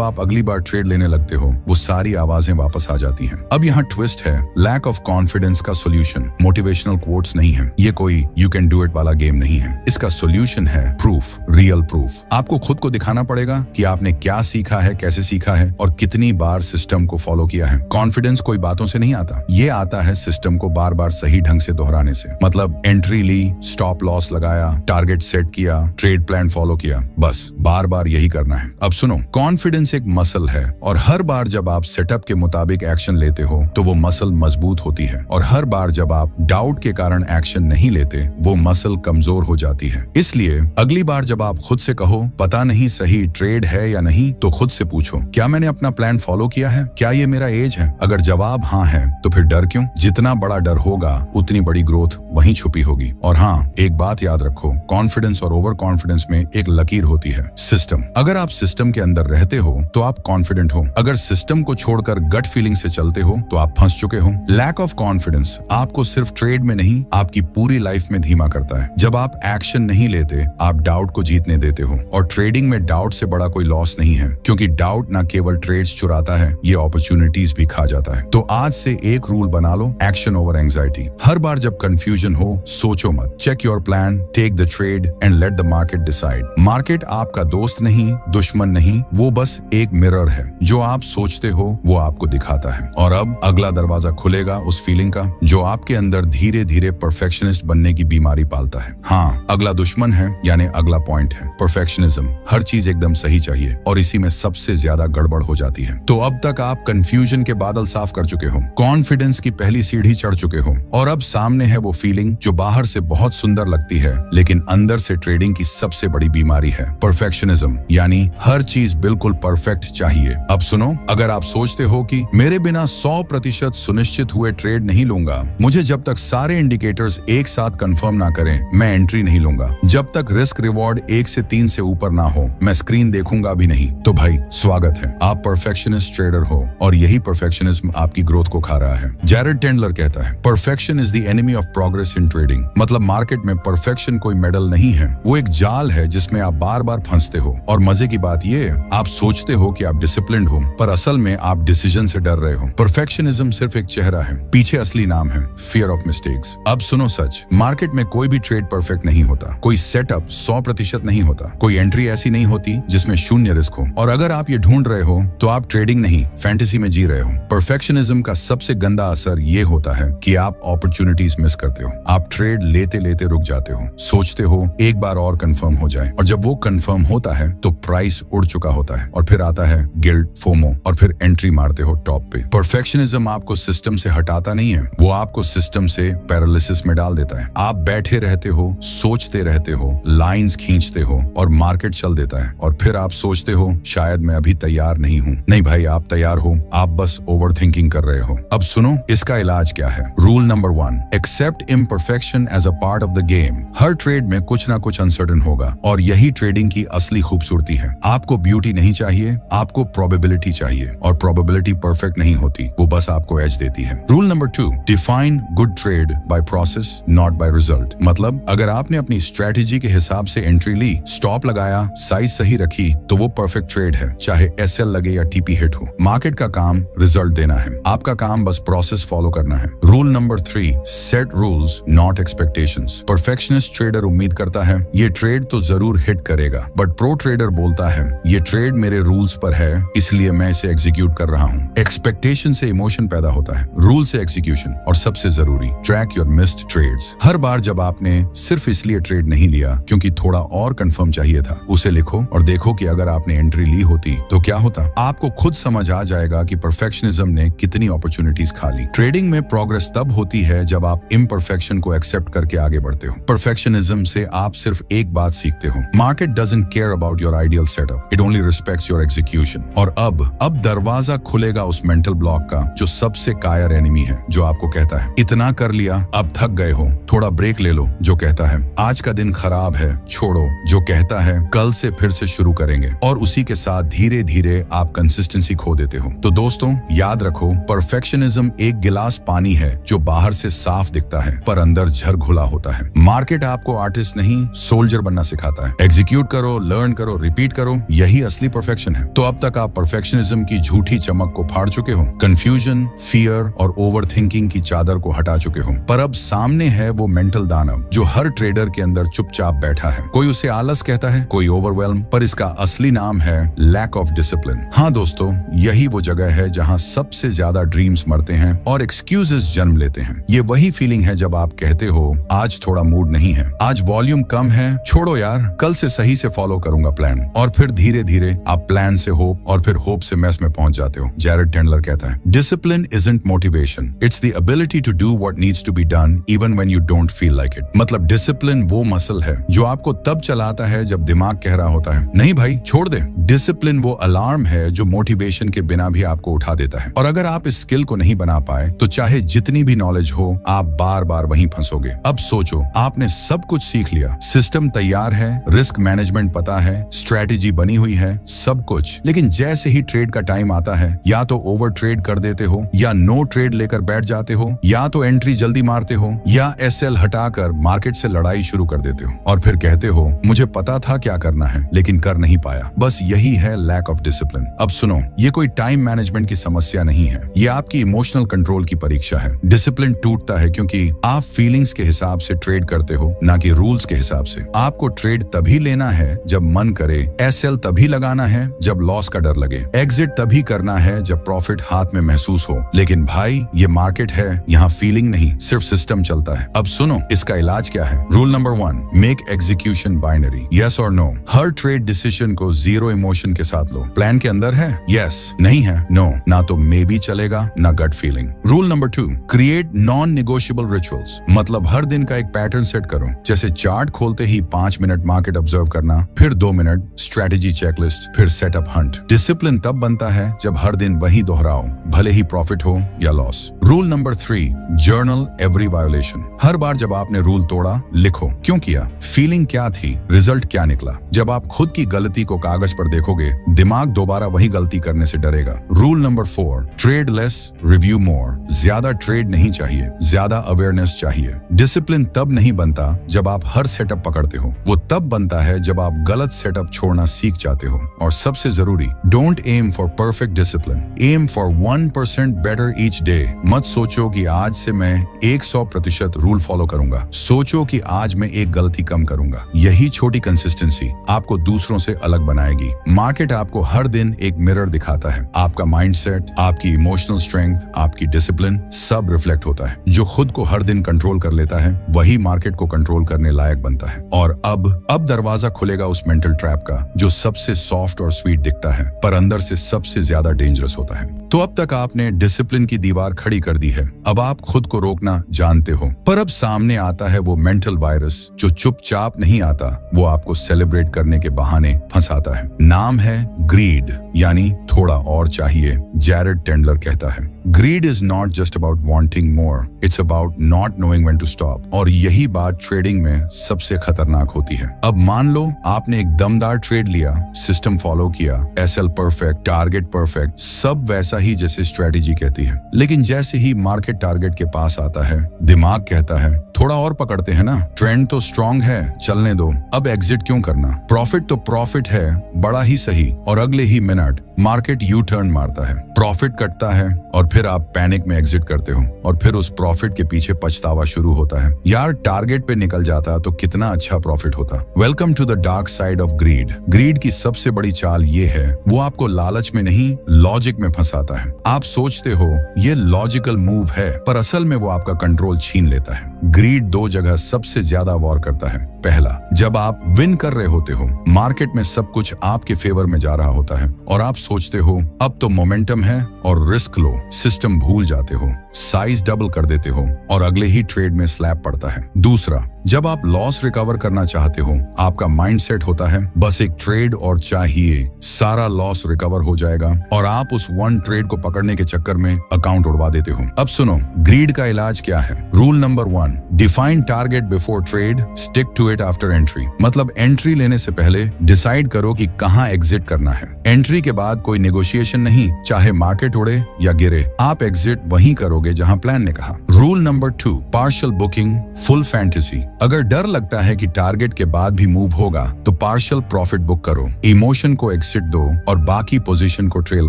आप अगली बार ट्रेड लेने लगते हो, वो सारी आवाजें वापस आ जाती हैं। अब यहाँ ट्विस्ट है, लैक ऑफ कॉन्फिडेंस का सोल्यूशन मोटिवेशनल कोट्स नहीं है, ये कोई यू कैन डू इट वाला गेम नहीं है। इसका सोल्यूशन है प्रूफ, रियल प्रूफ। आपको खुद को दिखाना पड़ेगा कि आपने क्या सीखा है, कैसे सीखा है और कितनी बार सिस्टम को फॉलो किया है। कॉन्फिडेंस कोई बातों से नहीं आता, ये आता है सिस्टम को बार बार सही ढंग से दोहराने से। मतलब एंट्री ली, स्टॉप लॉस लगाया, टारगेट सेट किया, ट्रेड प्लान फॉलो किया, बस बार बार यही करना है। अब सुनो, कॉन्फिडेंस एक मसल है और हर बार जब आप सेटअप के मुताबिक एक्शन लेते हो तो वो मसल मजबूत होती है, और हर बार जब आप डाउट के कारण एक्शन नहीं लेते वो मसल कमजोर हो जाती है। इसलिए अगली बार जब आप खुद से कहो पता नहीं सही ट्रेड है या नहीं, तो खुद से पूछो क्या मैंने अपना प्लान फॉलो किया है, क्या ये मेरा एज है। अगर जवाब हाँ है तो फिर डर क्यों? जितना बड़ा डर होगा उतनी बड़ी ग्रोथ वहीं छुपी होगी। और हाँ, एक बात याद रखो, कॉन्फिडेंस और ओवर कॉन्फिडेंस में एक लकीर होती है, सिस्टम। अगर आप सिस्टम के अंदर रहते हो तो आप कॉन्फिडेंट हो, अगर सिस्टम को छोड़कर गट फीलिंग से चलते हो तो आप फंस चुके हो। लैक ऑफ कॉन्फिडेंस आपको सिर्फ ट्रेड में नहीं, आपकी पूरी लाइफ में धीमा करता है। जब आप एक्शन नहीं लेते, आप डाउट को जीतने देते हो, और ट्रेडिंग में डाउट से बड़ा कोई लॉस नहीं है, क्योंकि डाउट न केवल ट्रेड्स चुराता है, ये अपॉर्चुनिटीज भी खा जाता है। तो आज से एक रूल बना लो, एक्शन ओवर एंजाइटी। हर बार जब कंफ्यूजन हो, सोचो मत, check your plan, take the trade and let the market decide. Market आपका दोस्त नहीं, दुश्मन नहीं, वो बस एक मिरर है। जो आप सोचते हो वो आपको दिखाता है। और अब अगला दरवाजा खुलेगा उस फीलिंग का जो आपके अंदर धीरे धीरे परफेक्शनिस्ट बनने की बीमारी पालता है। हाँ, अगला दुश्मन है, यानी अगला पॉइंट है परफेक्शनिज्म। हर चीज एकदम सही चाहिए और इसी में सबसे ज्यादा गड़बड़ हो जाती है। तो अब तक आप कंफ्यूजन के बादल साफ कर चुके हो, कॉन्फिडेंस की पहली सीढ़ी चढ़ चुके हो, और अब सामने है वो फीलिंग जो बाहर से बहुत सुंदर लगती है लेकिन अंदर से ट्रेडिंग की सबसे बड़ी बीमारी है, परफेक्शनिज्म। यानी हर चीज बिल्कुल परफेक्ट चाहिए। अब सुनो, अगर आप सोचते हो कि मेरे बिना 100% सुनिश्चित हुए ट्रेड नहीं लूंगा, मुझे जब तक सारे इंडिकेटर्स एक साथ कंफर्म ना करें मैं एंट्री नहीं लूंगा, जब तक रिस्क रिवॉर्ड 1 से 3 से ऊपर ना हो मैं स्क्रीन देखूंगा भी नहीं, तो भाई स्वागत है, आप परफेक्शनिस्ट ट्रेडर हो और यही परफेक्शनिज्म आपकी ग्रोथ को खा रहा है। जैरेड टेंडलर कहता है perfection is the enemy of progress in trading. मतलब मार्केट में परफेक्शन कोई मेडल नहीं है, वो एक जाल है जिसमें आप बार बार फंसते हो। और मजे की बात ये, आप सोचते हो कि आप डिसिप्लिन्ड हो पर असल में आप डिसीजन से डर रहे हो। परफेक्शनिज्म सिर्फ एक चेहरा है, पीछे असली नाम है फियर ऑफ मिस्टेक्स। अब सुनो सच, मार्केट में कोई भी ट्रेड परफेक्ट नहीं होता, कोई सेटअप 100% नहीं होता, कोई एंट्री ऐसी नहीं होती जिसमें शून्य रिस्क हो। और अगर आप ये ढूंढ रहे हो तो आप ट्रेडिंग नहीं फैंटेसी में जी रहे हो। परफेक्शनिज्म का सबसे गंदा असर ये होता है कि आप अपॉर्चुनिटीज मिस करते हो। आप ट्रेड लेते लेते रुक जाते हो, सोचते हो एक बार और कंफर्म हो जाए, और जब वो कंफर्म होता है तो प्राइस उड़ चुका होता है, और फिर आता है गिल्ट, फोमो, और फिर एंट्री मारते हो टॉप पे। परफेक्शनिज्म आपको सिस्टम से हटाता नहीं है, वो आपको सिस्टम से पैरालिसिस में डाल देता है। आप बैठे रहते हो, सोचते रहते हो, लाइंस खींचते हो और मार्केट चल देता है, और फिर आप सोचते हो शायद मैं अभी तैयार नहीं हूँ। नहीं भाई, आप तैयार हो, आप बस ओवर थिंकिंग कर रहे हो। अब सुनो, इसका इलाज क्या है। Rule number 1, accept imperfection as a part of the game. हर ट्रेड में कुछ ना कुछ अनसर्टेन होगा, और यही ट्रेडिंग की असली खूबसूरती है। आपको ब्यूटी नहीं चाहिए, आपको प्रोबेबिलिटी चाहिए, और प्रोबेबिलिटी परफेक्ट नहीं होती, वो बस आपको एज देती है। Rule number 2, define good trade by process not by result. मतलब अगर आपने अपनी स्ट्रेटेजी के हिसाब से एंट्री ली, स्टॉप लगाया, साइज सही रखी, तो वो परफेक्ट ट्रेड है, चाहे एसएल लगे या टीपी हिट हो। मार्केट का काम रिजल्ट देना है, आपका काम बस प्रोसेस फॉलो करना है। Rule number 3, set rules not expectations. Perfectionist trader उम्मीद करता है ये ट्रेड तो जरूर हिट करेगा, बट प्रो ट्रेडर बोलता है ये ट्रेड मेरे रूल्स पर है इसलिए मैं इसे एग्जीक्यूट कर रहा हूँ। एक्सपेक्टेशन से इमोशन पैदा होता है, रूल से एक्जीक्यूशन, और सबसे जरूरी ट्रैक योर मिस्ड ट्रेड्स। हर बार जब आपने सिर्फ इसलिए ट्रेड नहीं लिया क्योंकि थोड़ा और कंफर्म चाहिए था, उसे लिखो और देखो कि अगर आपने एंट्री ली होती तो क्या होता। आपको खुद समझ आ जाएगा कि परफेक्शनिज्म ने कितनी अपॉर्चुनिटीज खा ली। ट्रेडिंग में प्रोग्रेस तब होती है जब आप इम्परफेक्शन को एक्सेप्ट करके आगे बढ़ते हो। परफेक्शनिज्म से आप सिर्फ एक बात सीखते हो, market doesn't care about your ideal setup, it only respects your execution. और अब दरवाजा खुलेगा उस मेंटल ब्लॉक का जो सबसे कायर एनिमी है, जो आपको कहता है इतना कर लिया, अब थक गए हो, थोड़ा ब्रेक ले लो, जो कहता है आज का दिन खराब है, छोड़ो, जो कहता है कल से फिर से शुरू करेंगे, और उसी के साथ धीरे धीरे आप कंसिस्टेंसी खो देते हो। तो तो दोस्तों याद रखो, परफेक्शनिज्म एक गिलास पानी है जो बाहर से साफ दिखता है पर अंदर झर घुला होता है। मार्केट आपको आर्टिस्ट नहीं सोल्जर बनना सिखाता है। एग्जीक्यूट करो, लर्न करो, रिपीट करो, यही असली परफेक्शन है। तो अब तक आप परफेक्शनिज्म की झूठी चमक को फाड़ चुके हो, कंफ्यूजन, फियर और ओवर थिंकिंग की चादर को हटा चुके हो। पर अब सामने है वो मेंटल दानव जो हर ट्रेडर के अंदर चुपचाप बैठा है। कोई उसे आलस कहता है, कोई ओवरवेल्म, पर इसका असली नाम है लैक ऑफ डिसिप्लिन। हाँ दोस्तों, यही वो जगह है जहाँ सबसे ज्यादा ड्रीम्स मरते हैं और एक्सक्यूजेस जन्म लेते हैं। ये वही फीलिंग है जब आप कहते हो आज थोड़ा मूड नहीं है, आज वॉल्यूम कम है, छोड़ो यार, कल से सही से फॉलो करूंगा प्लान। और फिर धीरे धीरे आप प्लान से होप और फिर होप से मेस में पहुंच जाते हो। जैरेड टेंडलर कहता है, discipline isn't motivation, it's the ability to do what needs to be done even when you don't feel like it. मतलब डिसिप्लिन वो मसल है जो आपको तब चलाता है जब दिमाग कह रहा होता है नहीं भाई छोड़ दे। डिसिप्लिन वो अलार्म है जो मोटिवेशन के बिना भी आपको उठा देता है। और अगर आप इस स्किल को नहीं बना पाए तो चाहे जितनी भी नॉलेज हो, आप बार बार वहीं फंसोगे। अब सोचो, आपने सब कुछ सीख लिया, सिस्टम तैयार है, रिस्क मैनेजमेंट पता है, स्ट्रेटेजी बनी हुई है, सब कुछ, लेकिन जैसे ही ट्रेड का टाइम आता है या तो ओवर ट्रेड कर देते हो, या नो ट्रेड लेकर बैठ जाते हो, या तो एंट्री जल्दी मारते हो, या एसएल हटाकर मार्केट से लड़ाई शुरू कर देते हो और फिर कहते हो मुझे पता था क्या करना है लेकिन कर नहीं पाया। बस यही है लैक ऑफ डिसिप्लिन। अब सुनो, ये कोई टाइम मैनेजमेंट की समस्या नहीं है, ये आपकी इमोशनल कंट्रोल की परीक्षा है। डिसिप्लिन टूटता है क्योंकि आप फीलिंग्स के हिसाब से ट्रेड करते हो, ना कि रूल्स के हिसाब से। आपको ट्रेड तभी लेना है जब मन करे, एसएल तभी लगाना है जब लॉस का डर लगे, एग्जिट तभी करना है जब प्रॉफिट हाथ में महसूस हो। लेकिन भाई ये मार्केट है, यहाँ फीलिंग नहीं सिर्फ सिस्टम चलता है। अब सुनो, इसका इलाज क्या है। Rule number 1, make execution binary, yes और नो। हर ट्रेड डिसीजन को जीरो इमोशन के साथ लो। प्लान के अंदर है, यस, नहीं है, नो, ना तो मे बी चलेगा ना gut feeling. Rule number 2, create non negotiable rituals, मतलब हर दिन का एक पैटर्न सेट करो, जैसे चार्ट खोलते ही 5 मिनट मार्केट ऑब्जर्व करना, फिर 2 मिनट स्ट्रेटेजी चेकलिस्ट, फिर सेटअप हंट। डिसिप्लिन तब बनता है जब हर दिन वही दोहराओ, भले ही प्रॉफिट हो या loss. Rule number 3, journal every violation. हर बार जब आपने रूल तोड़ा, लिखो क्यों किया, फीलिंग क्या थी, रिजल्ट क्या निकला। जब आप खुद की गलती को कागज पर देखोगे, दिमाग दोबारा वही गलती करने से डरेगा। Rule number 4, trade less, review more. ज्यादा ट्रेड नहीं चाहिए, ज्यादा अवेयरनेस चाहिए। डिसिप्लिन तब नहीं बनता जब आप हर सेटअप पकड़ते हो, वो तब बनता है जब आप गलत सेटअप छोड़ना सीख जाते हो। और सबसे जरूरी, don't aim for perfect discipline, aim for 1% better each day. मत सोचो कि आज से मैं 100% रूल फॉलो करूंगा, सोचो कि आज मैं एक गलती कम करूंगा। यही छोटी कंसिस्टेंसी आपको दूसरों से अलग बनाएगी। मार्केट आपको हर दिन एक मिरर दिखाता है, आपका माइंडसेट, आपकी इमोशनल स्ट्रेंथ, आपकी डिसिप्लिन, सब रिफ्लेक्ट होता है। जो खुद को हर दिन कंट्रोल कर लेता है वही मार्केट को कंट्रोल करने लायक बनता है। और अब दरवाजा खुलेगा उस मेंटल ट्रैप का जो सबसे सॉफ्ट और स्वीट दिखता है पर अंदर से सबसे ज्यादा डेंजरस होता है। तो अब तक आपने डिसिप्लिन की दीवार खड़ी कर दी है, अब आप खुद को रोकना जानते हो, पर अब सामने आता है वो मेंटल वायरस जो चुपचाप नहीं आता, वो आपको सेलिब्रेट करने के बहाने फंसाता है। नाम है ग्रीड, यानी थोड़ा और चाहिए। जैरेड टेंडलर कहता है, greed is not just about wanting more, it's about not knowing when to stop. और यही बात ट्रेडिंग में सबसे खतरनाक होती है। अब मान लो आपने एक दमदार ट्रेड लिया, सिस्टम फॉलो किया, एसएल परफेक्ट, टारगेट परफेक्ट, सब वैसा ही जैसे स्ट्रेटेजी कहती है। लेकिन जैसे ही मार्केट टारगेट के पास आता है, दिमाग कहता है थोड़ा और पकड़ते हैं ना, ट्रेंड तो स्ट्रांग है, चलने दो, अब एग्जिट क्यों करना, प्रॉफिट तो प्रॉफिट है, बड़ा ही सही। और अगले ही मिनट मार्केट यू टर्न मारता है, प्रॉफिट कटता है और फिर आप पैनिक में एग्जिट करते हो और फिर उस प्रॉफिट के पीछे पछतावा शुरू होता है, यार टारगेट पे निकल जाता तो कितना अच्छा प्रॉफिट होता। Welcome to the dark side of greed. Greed की सबसे बड़ी चाल ये है, वो आपको लालच में नहीं लॉजिक में फंसाता है। आप सोचते हो ये लॉजिकल मूव है, पर असल में वो आपका कंट्रोल छीन लेता है। ग्रीड 2 जगह सबसे ज्यादा वॉर करता है। पहला, जब आप विन कर रहे होते हो, मार्केट में सब कुछ आपके फेवर में जा रहा होता है और आप सोचते हो अब तो मोमेंटम है और रिस्क लो, सिस्टम भूल जाते हो, साइज डबल कर देते हो और अगले ही ट्रेड में स्लैब पड़ता है। दूसरा, जब आप लॉस रिकवर करना चाहते हो, आपका माइंडसेट होता है बस एक ट्रेड और चाहिए, सारा लॉस रिकवर हो जाएगा और आप उस वन ट्रेड को पकड़ने के चक्कर में अकाउंट उड़वा देते हो। अब सुनो, ग्रीड का इलाज क्या है। Rule number 1, define target before trade, stick to it after entry. मतलब एंट्री लेने से पहले डिसाइड करो कि कहां एग्जिट करना है। एंट्री के बाद कोई नेगोशिएशन नहीं, चाहे मार्केट उड़े या गिरे, आप एग्जिट वहीं करोगे जहां प्लान ने कहा। Rule number 2, partial booking, full fantasy. अगर डर लगता है कि टारगेट के बाद भी मूव होगा तो पार्शियल प्रॉफिट बुक करो, इमोशन को एग्जिट दो और बाकी पोजीशन को ट्रेल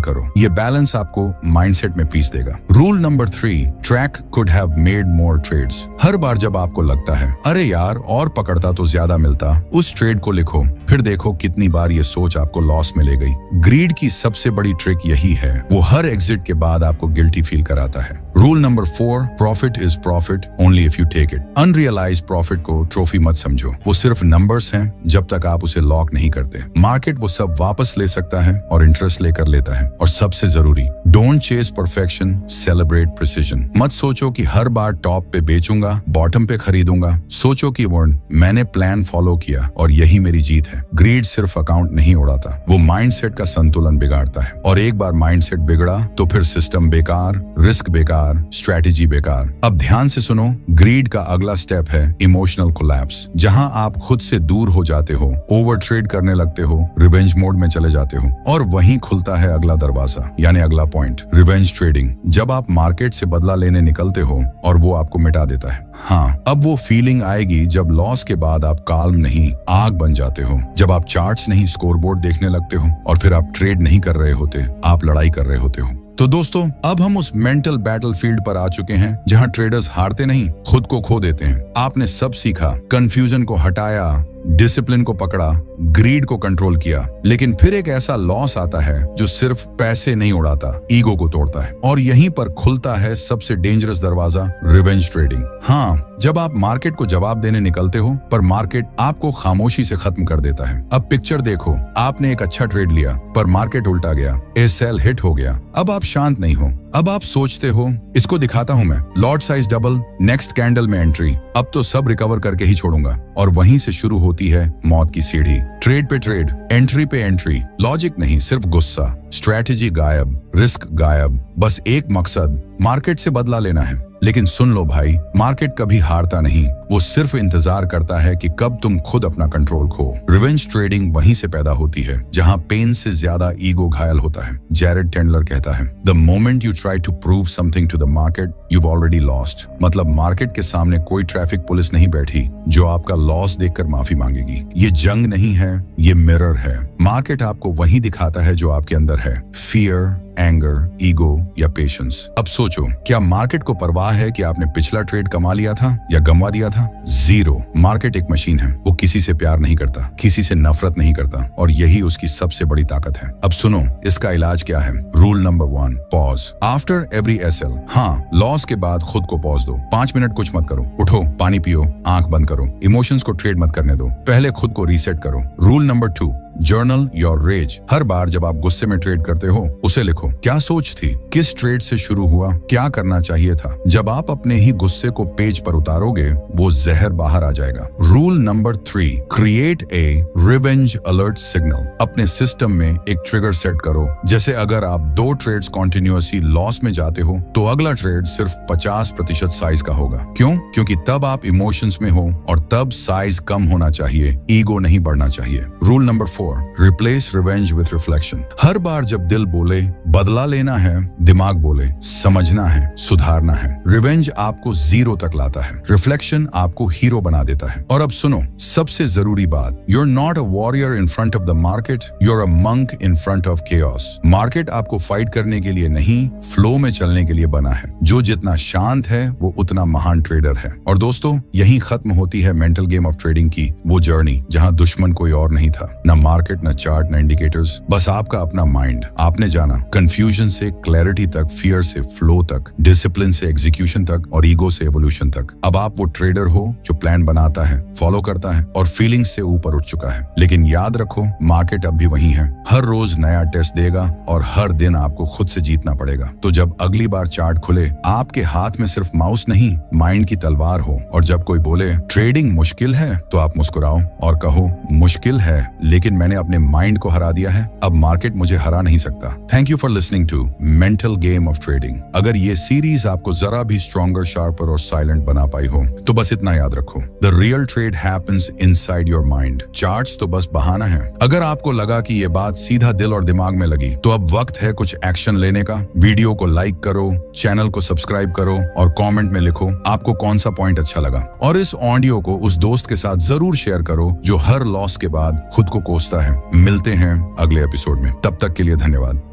करो। ये बैलेंस आपको माइंडसेट में पीस देगा। Rule number 3, track could have made more trades. हर बार जब आपको लगता है अरे यार और पकड़ता तो ज्यादा मिलता, उस ट्रेड को लिखो, फिर देखो कितनी बार ये सोच आपको लॉस में ले गई। ग्रीड की सबसे बड़ी ट्रिक यही है, वो हर एग्जिट के बाद आपको गिल्टी फील कराता है। Rule number 4, profit is profit only if you take it. Unrealised profit को ट्रॉफी मत समझो, वो सिर्फ नंबर्स हैं जब तक आप उसे लॉक नहीं करते। मार्केट वो सब वापस ले सकता है और इंटरेस्ट लेकर लेता है। और सबसे जरूरी, don't chase perfection, celebrate precision. मत सोचो कि हर बार टॉप पे बेचूंगा, बॉटम पे खरीदूंगा। सोचो कि मैंने प्लान फॉलो किया और यही मेरी जीत है। ग्रीड सिर्फ अकाउंट नहीं उड़ाता, वो माइंडसेट का संतुलन बिगाड़ता है। और एक बार माइंडसेट बिगड़ा तो फिर सिस्टम बेकार, रिस्क बेकार, स्ट्रेटेजी बेकार। अब ध्यान से सुनो, ग्रीड का अगला स्टेप है इमोशनल कोलैप्स, जहां आप खुद से दूर हो जाते हो, ओवर ट्रेड करने लगते हो, रिवेंज मोड में चले जाते हो। और वहीं खुलता है अगला दरवाजा, यानी अगला पॉइंट, रिवेंज ट्रेडिंग। जब आप मार्केट से बदला लेने निकलते हो और वो आपको मिटा देता है। हाँ, अब वो फीलिंग आएगी जब लॉस के बाद आप काल्म नहीं, आग बन जाते हो। जब आप चार्ट्स नहीं, स्कोरबोर्ड देखने लगते हो और फिर आप ट्रेड नहीं कर रहे होते, आप लड़ाई कर रहे होते हो। तो दोस्तों, अब हम उस मेंटल बैटलफील्ड पर आ चुके हैं जहां ट्रेडर्स हारते नहीं, खुद को खो देते हैं। आपने सब सीखा, कंफ्यूजन को हटाया, डिसिप्लिन को पकड़ा, ग्रीड को कंट्रोल किया, लेकिन फिर एक ऐसा लॉस आता है जो सिर्फ पैसे नहीं उड़ाता, ईगो को तोड़ता है। और यहीं पर खुलता है सबसे डेंजरस दरवाजा, रिवेंज ट्रेडिंग। हाँ, जब आप मार्केट को जवाब देने निकलते हो पर मार्केट आपको खामोशी से खत्म कर देता है। अब पिक्चर देखो, आपने एक अच्छा ट्रेड लिया पर मार्केट उल्टा गया, ए सेल हिट हो गया। अब आप शांत नहीं हो, अब आप सोचते हो इसको दिखाता हूं मैं, lot size double, next candle में एंट्री, अब तो सब रिकवर करके ही छोड़ूंगा। और वहीं से शुरू होती है मौत की सीढ़ी। ट्रेड पे ट्रेड, एंट्री पे एंट्री, लॉजिक नहीं, सिर्फ गुस्सा, स्ट्रैटेजी गायब, रिस्क गायब, बस एक मकसद, मार्केट से बदला लेना है। लेकिन सुन लो भाई, मार्केट कभी हारता नहीं, वो सिर्फ इंतजार करता है कि कब तुम खुद अपना कंट्रोल खो। रिवेंज ट्रेडिंग वहीं से पैदा होती है जहां पेन से ज्यादा ईगो घायल होता है। जैरेड टेंडलर कहता है, the moment you try to prove something to the market, you've already lost। मतलब मार्केट के सामने कोई ट्रैफिक पुलिस नहीं बैठी जो आपका लॉस देखकर माफी मांगेगी। ये जंग नहीं है, ये मिरर है। मार्केट आपको वही दिखाता है जो आपके अंदर है, फियर, एंगर, ईगो या पेशेंस। अब सोचो, क्या मार्केट को परवाह है कि आपने पिछला ट्रेड कमा लिया था या गंवा दिया था? जीरो। मार्केट एक मशीन है, वो किसी से प्यार नहीं करता, किसी से नफरत नहीं करता, और यही उसकी सबसे बड़ी ताकत है। अब सुनो, इसका इलाज क्या है। Rule number 1, pause after every SL. हाँ, लॉस के बाद खुद को पॉज दो, 5 मिनट कुछ मत करो, उठो, पानी पियो, आंख बंद करो, इमोशंस को ट्रेड मत करने दो, पहले खुद को रीसेट करो। Rule number 2, journal your rage. हर बार जब आप गुस्से में ट्रेड करते हो, उसे लिखो, क्या सोच थी, किस ट्रेड से शुरू हुआ, क्या करना चाहिए था। जब आप अपने ही गुस्से को पेज पर उतारोगे, वो जहर बाहर आ जाएगा। Rule number 3, create a revenge alert signal. अपने सिस्टम में एक ट्रिगर सेट करो, जैसे अगर आप 2 ट्रेड्स कॉन्टिन्यूअसली लॉस में जाते हो तो अगला ट्रेड सिर्फ 50% साइज का होगा। क्यों? क्योंकि तब आप इमोशंस में हो और तब साइज कम होना चाहिए, ईगो नहीं बढ़ना चाहिए। Rule number 4, replace revenge with reflection. हर बार जब दिल बोले बदला लेना है, दिमाग बोले समझना है, सुधारना है। रिवेंज आपको 0 तक लाता है, रिफ्लेक्शन आपको हीरो बना देता है। और अब सुनो, सबसे जरूरी बात, you are not a warrior in front of the market, you are a monk in front of chaos. Market आपको फाइट करने के लिए नहीं, फ्लो में चलने के लिए बना है। जो जितना शांत है वो उतना महान ट्रेडर है। और दोस्तों, यही खत्म होती है मेंटल गेम ऑफ ट्रेडिंग की वो जर्नी, जहां दुश्मन कोई और नहीं था, न मार्केट, न चार्ट, न इंडिकेटर्स, बस आपका अपना माइंड। आपने जाना कंफ्यूजन से क्लैरिटी तक, फियर से फ्लो तक, डिसिप्लिन से एग्जीक्यूशन तक और ईगो से एवोल्यूशन तक। अब आप वो ट्रेडर हो जो प्लान बनाता है, फॉलो करता है और फीलिंग्स से ऊपर उठ चुका है। लेकिन याद रखो, मार्केट अब भी वही है, हर रोज नया टेस्ट देगा और हर दिन आपको खुद से जीतना पड़ेगा। तो जब अगली बार चार्ट खुले आपके हाथ में सिर्फ माउस नहीं, माइंड की तलवार हो। और जब कोई बोले ट्रेडिंग मुश्किल है, तो आप मुस्कुराओ और कहो मुश्किल है, लेकिन मैंने अपने माइंड को हरा दिया है, अब मार्केट मुझे हरा नहीं सकता। Thank you for listening to mental game of trading. अगर ये सीरीज आपको जरा भी स्ट्रॉन्गर, शार्पर और साइलेंट बना पाई हो, तो बस इतना याद रखो, the real trade happens inside your mind. Charts तो बस बहाना है। अगर आपको लगा कि ये बात सीधा दिल और दिमाग में लगी, तो अब वक्त है कुछ एक्शन लेने का। वीडियो को लाइक करो, चैनल को सब्सक्राइब करो और कमेंट में लिखो आपको कौन सा पॉइंट अच्छा लगा। और इस ऑडियो को उस दोस्त के साथ जरूर शेयर करो जो हर लॉस के बाद खुद को कोसता है। मिलते हैं अगले एपिसोड में, तब तक के लिए धन्यवाद।